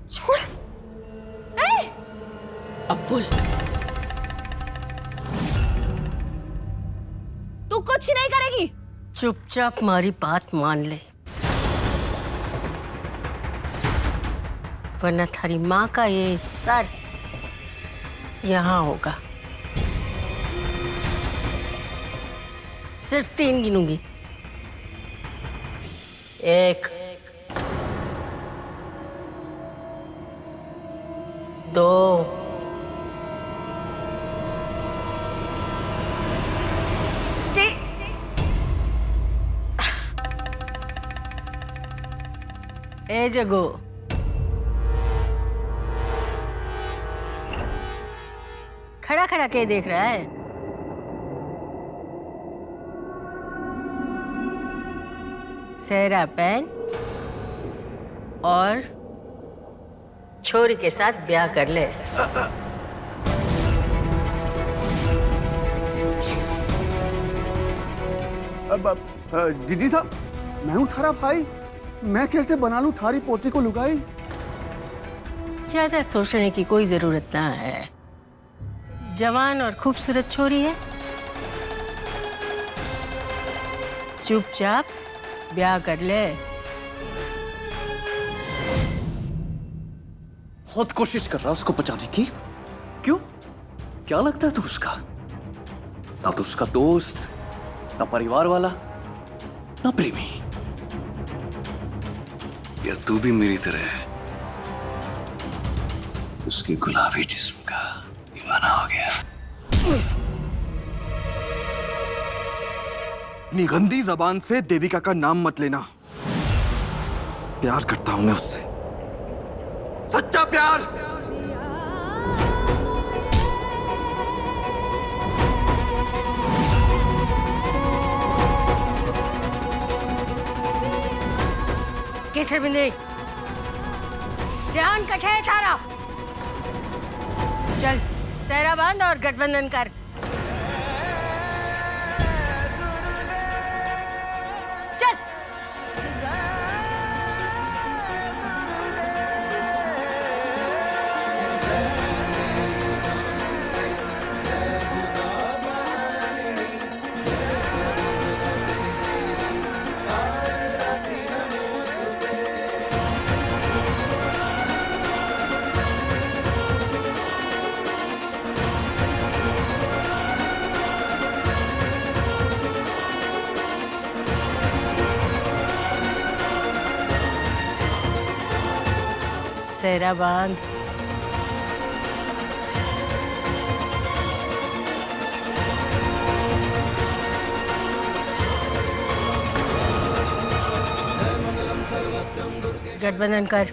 छोड़। अब्बुल, तू कुछ नहीं करेगी। चुपचाप हमारी बात मान ले, वरना थारी माँ का ये सर यहाँ होगा। सिर्फ 3 गिनूंगी। 1, 2, 3। ए जगो, खड़ा खड़ा के देख रहा है? सेहरा पहन और छोरी के साथ ब्याह कर ले। जीजी साहब, मैं हूँ थारा भाई। मैं कैसे बना लूं थारी पोती को लुगाई? ज्यादा सोचने की कोई जरूरत ना है। जवान और खूबसूरत छोरी है, चुपचाप ब्याह कर ले। बहुत कोशिश कर रहा उसको बचाने की। क्यों? क्या लगता है तू उसका? ना तो उसका दोस्त, ना परिवार वाला, ना प्रेमी। या तू भी मेरी तरह है, उसके गुलाबी जिस्म का दीवाना हो गया। अपनी गंदी जबान से देविका का नाम मत लेना। प्यार करता हूं मैं उससे, सच्चा प्यार। कैसे बिंदे, ध्यान कठे थारा। चल सेहरा बांध और गठबंधन कर। चल। सेहरा बांध। गठबंधन कर।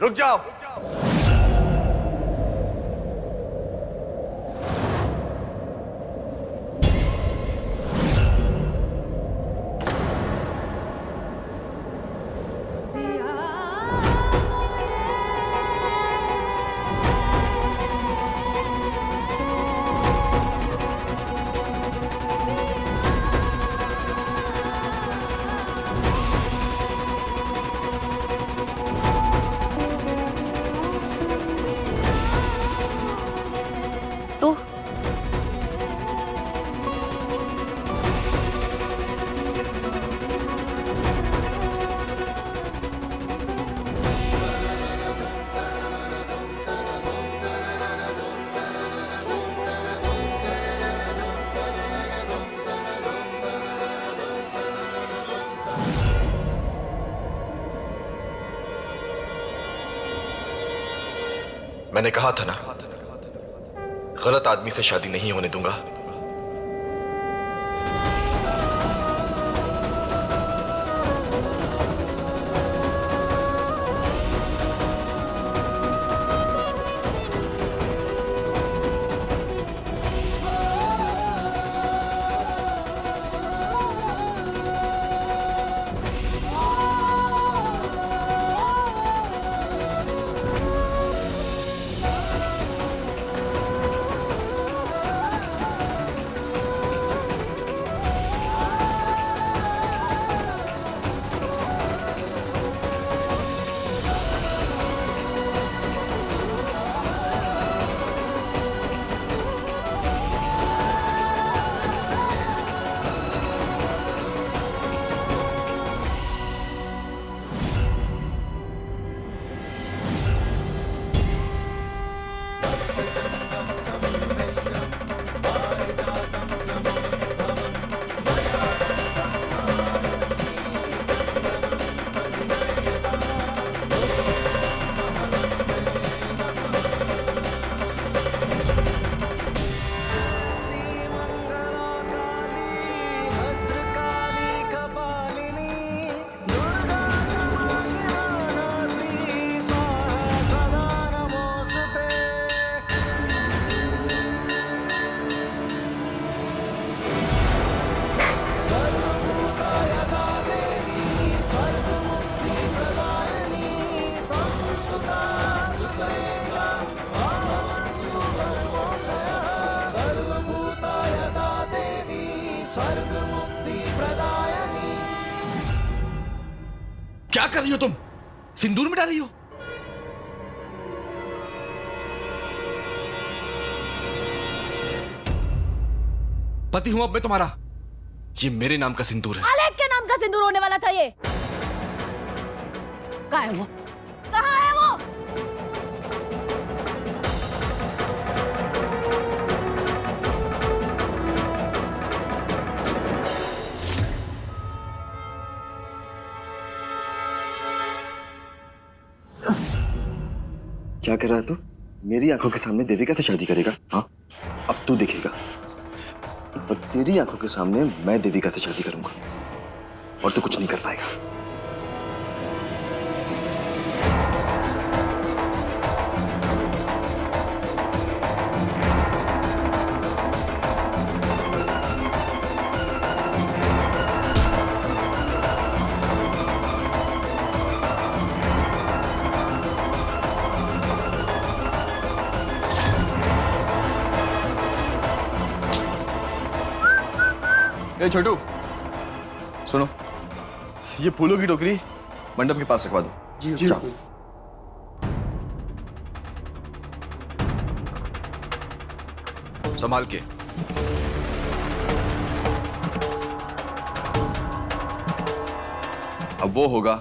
रुक जाओ। तो मैंने कहा था ना, गलत आदमी से शादी नहीं होने दूंगा। क्या कर रही हो तुम? सिंदूर मिटा रही हो? पति हूं अब मैं तुम्हारा। ये मेरे नाम का सिंदूर है। आलेख के नाम का सिंदूर होने वाला था ये। कहाँ है वो? कहाँ है वो? क्या कर रहा है तू? मेरी आंखों के सामने देविका से शादी करेगा? हाँ, अब तू देखेगा। और तेरी आंखों के सामने मैं देविका से शादी करूंगा और तू कुछ नहीं कर पाएगा। ए छोटू, सुनो, ये फूलों की टोकरी मंडप के पास रखवा दो। जी जाओ। संभाल के। अब वो होगा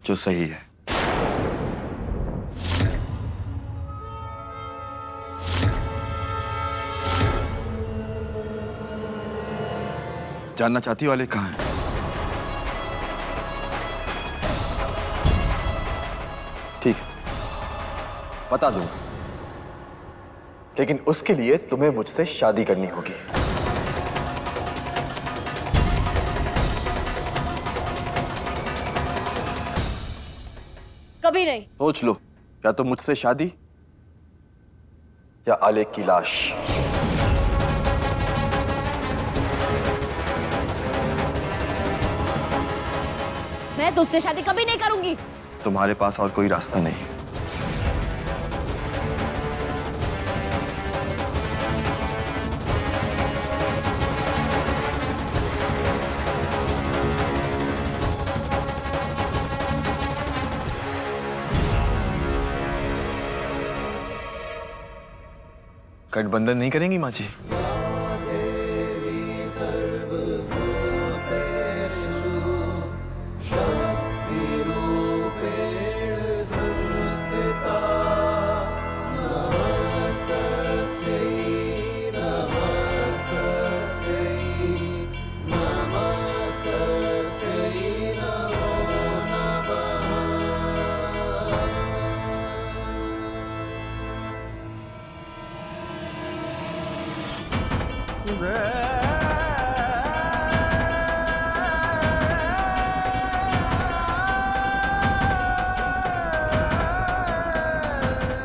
जो सही है। जानना चाहती वाले कहाँ हैं? ठीक है, बता दूंगा, लेकिन उसके लिए तुम्हें मुझसे शादी करनी होगी। कभी नहीं। सोच लो, या तो मुझसे शादी या आलेख की लाश। मैं तुझसे शादी कभी नहीं करूंगी। तुम्हारे पास और कोई रास्ता नहीं। गठबंधन नहीं करेंगी माँ जी?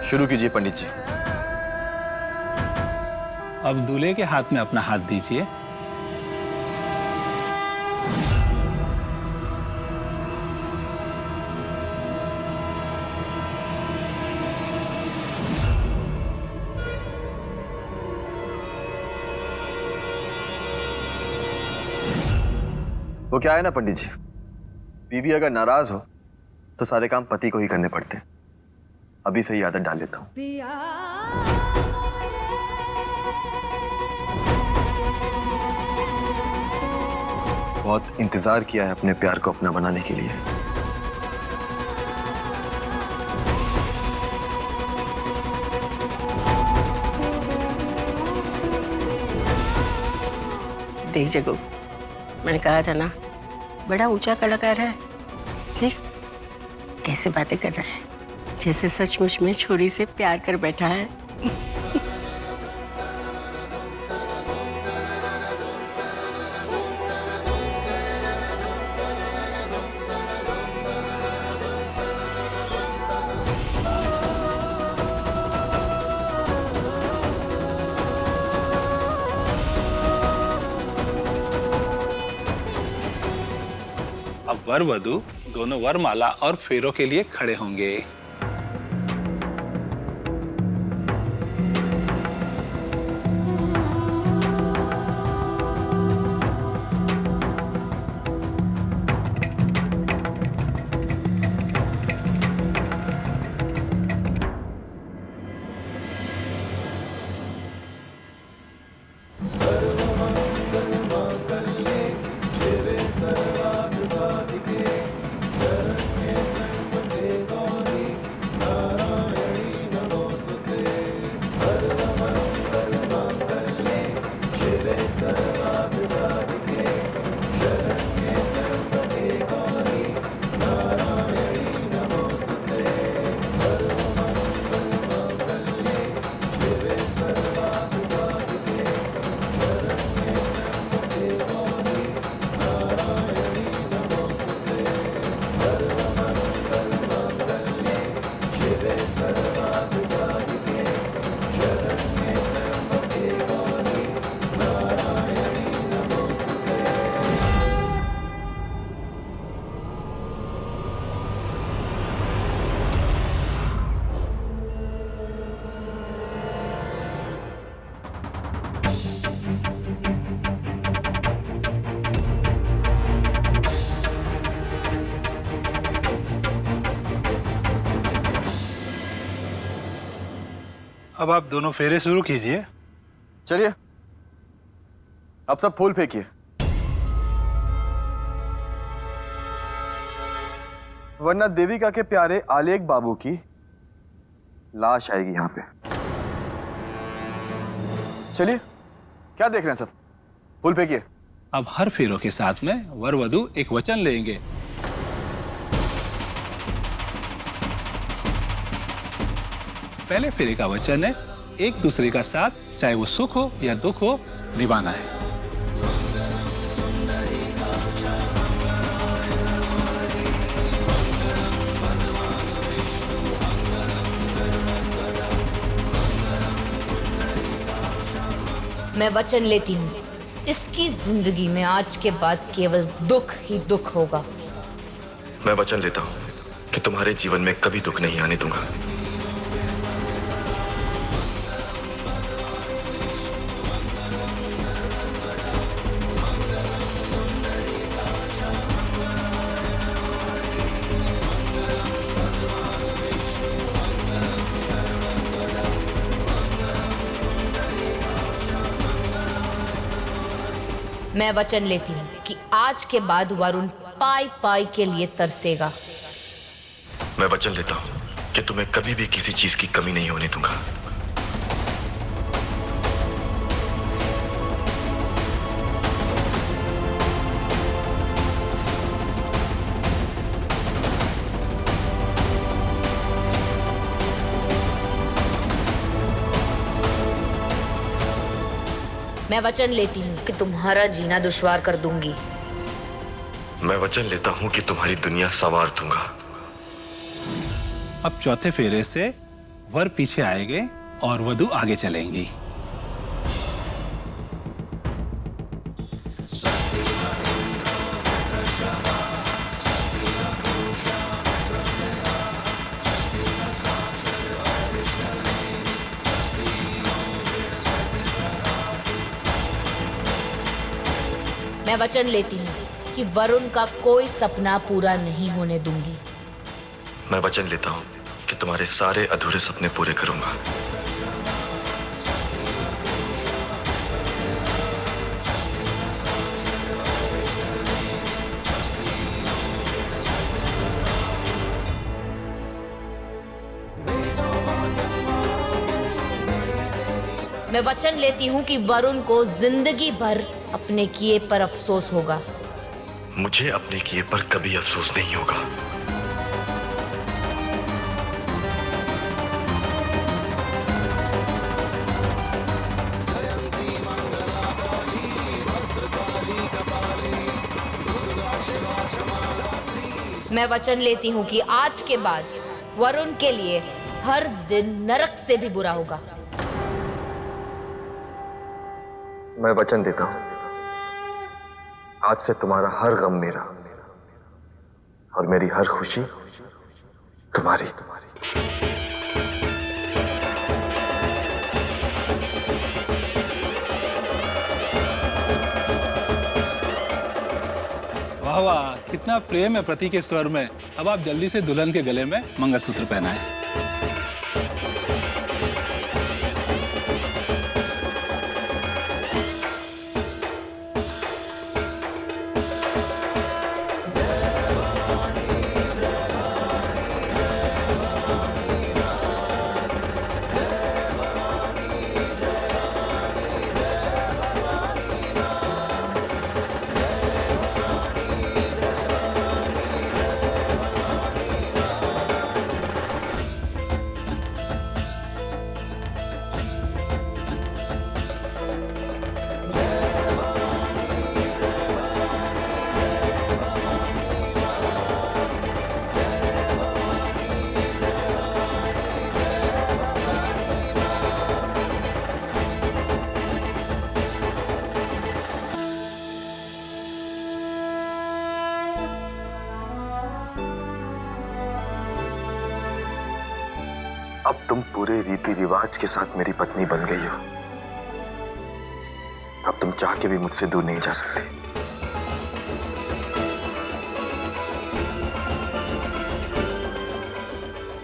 शुरू कीजिए पंडित जी। अब दूल्हे के हाथ में अपना हाथ दीजिए। वो क्या है ना पंडित जी, बीवी अगर नाराज हो तो सारे काम पति को ही करने पड़ते हैं। अभी से ही आदत डाल लेता हूँ। बहुत इंतजार किया है अपने प्यार को अपना बनाने के लिए। देख जगू, मैंने कहा था ना, बड़ा ऊंचा कलाकार है। देख कैसे बातें कर रहा है, जैसे सचमुच में छोरी से प्यार कर बैठा है। अब वर वधू दोनों वरमाला और फेरों के लिए खड़े होंगे। अब आप दोनों फेरे शुरू कीजिए। चलिए, अब सब फूल फेंकिए। वरना देविका के प्यारे आलेख बाबू की लाश आएगी यहां पे। चलिए, क्या देख रहे हैं सब? फूल फेंकिए। अब हर फेरों के साथ में वर वधू एक वचन लेंगे। पहले फेरे का वचन है एक दूसरे का साथ, चाहे वो सुख हो या दुख हो, निभाना है। मैं वचन लेती हूँ, इसकी जिंदगी में आज के बाद केवल दुख ही दुख होगा। मैं वचन लेता हूं कि तुम्हारे जीवन में कभी दुख नहीं आने दूंगा। मैं वचन लेती हूँ कि आज के बाद वरुण पाई पाई के लिए तरसेगा। मैं वचन लेता हूं कि तुम्हें कभी भी किसी चीज की कमी नहीं होने दूंगा। मैं वचन लेती हूँ कि तुम्हारा जीना दुश्वार कर दूंगी। मैं वचन लेता हूं कि तुम्हारी दुनिया संवार दूंगा। अब चौथे फेरे से वर पीछे आएंगे और वधू आगे चलेंगी। मैं वचन लेती हूँ कि वरुण का कोई सपना पूरा नहीं होने दूंगी। मैं वचन लेता हूं कि तुम्हारे सारे अधूरे सपने पूरे करूंगा। मैं वचन लेती हूँ कि वरुण को जिंदगी भर अपने किए पर अफसोस होगा। मुझे अपने किए पर कभी अफसोस नहीं होगा। मैं वचन लेती हूँ कि आज के बाद वरुण के लिए हर दिन नरक से भी बुरा होगा। मैं वचन देता हूं, आज से तुम्हारा हर गम मेरा और मेरी हर खुशी तुम्हारी। वाह वाह, कितना प्रेम है पति के स्वर में। अब आप जल्दी से दुल्हन के गले में मंगलसूत्र पहनाएं। अब तुम पूरे रीति रिवाज के साथ मेरी पत्नी बन गई हो। अब तुम चाह के भी मुझसे दूर नहीं जा सकती।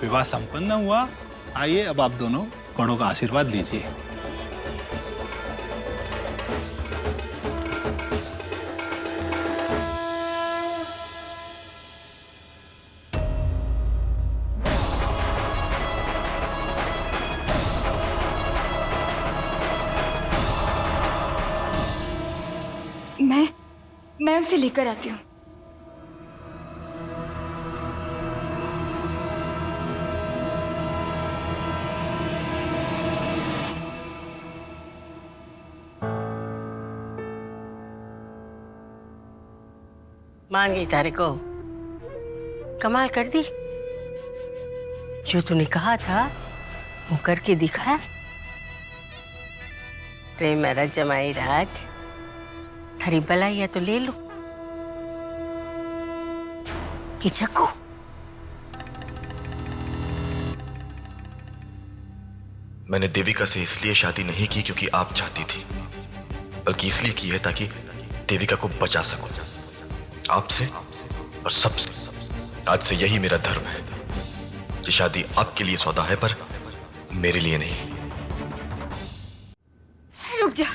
विवाह संपन्न हुआ। आइए अब आप दोनों बड़ों का आशीर्वाद लीजिए। मैं उसे लेकर आती हूँ। मान गई तारे को। कमाल कर दी। जो तूने कहा था वो करके दिखाया। रे मेरा जमाई राज, थारी भलाई तो ले लो। ये चक्कू मैंने देविका से इसलिए शादी नहीं की क्योंकि आप चाहती थी, बल्कि इसलिए की है ताकि देविका को बचा सकूं आपसे और सबसे। आज से यही मेरा धर्म है कि शादी आपके लिए सौदा है पर मेरे लिए नहीं। रुक जा,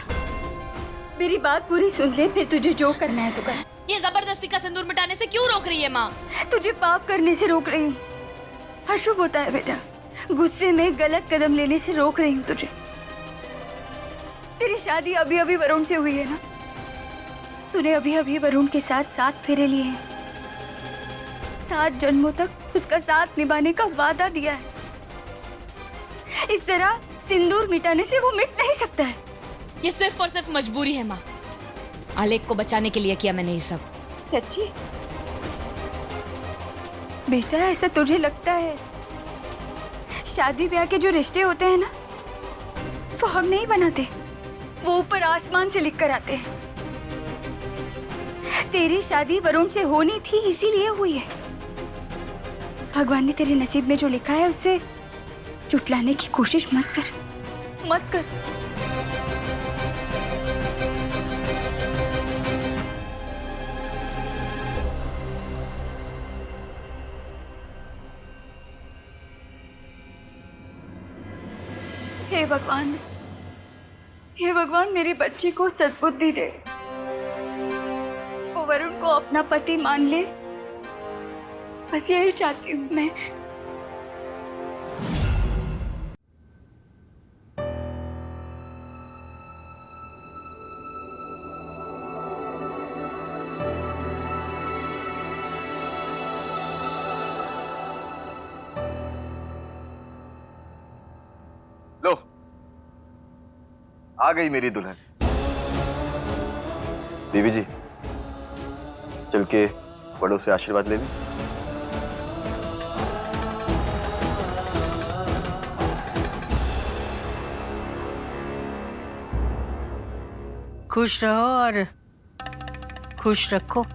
मेरी बात पूरी सुन ले, फिर तुझे जो करना है तो कर। ये जबरदस्ती का सिंदूर मिटाने से क्यों रोक रही है माँ? तुझे पाप करने से रोक रही हूँ। अशुभ होता है बेटा, गुस्से में गलत कदम लेने से रोक रही हूँ तुझे। तेरी शादी अभी अभी वरुण से हुई है ना? तूने अभी अभी वरुण के साथ 7 फेरे लिए हैं। 7 जन्मों तक उसका साथ निभाने का वादा दिया है। इस तरह सिंदूर मिटाने से वो मिट नहीं सकता है। ये सिर्फ और सिर्फ मजबूरी है माँ। आलेख को बचाने के लिए किया मैंने ये सब। सच्ची? बेटा ऐसा तुझे लगता है? शादी ब्याह के जो रिश्ते होते हैं ना, वो हम नहीं बनाते, वो ऊपर आसमान से लिख कर आते हैं। तेरी शादी वरुण से होनी थी, इसीलिए हुई है। भगवान ने तेरे नसीब में जो लिखा है उससे चुटलाने की कोशिश मत कर, मत कर। हे भगवान, हे भगवान, मेरे बच्चे को सद्बुद्धि दे। वो वरुण को अपना पति मान ले, बस यही चाहती हूँ मैं। लो, आ गई मेरी दुल्हन। देवी जी, चल के बड़ों से आशीर्वाद ले लें। खुश रहो और खुश रखो।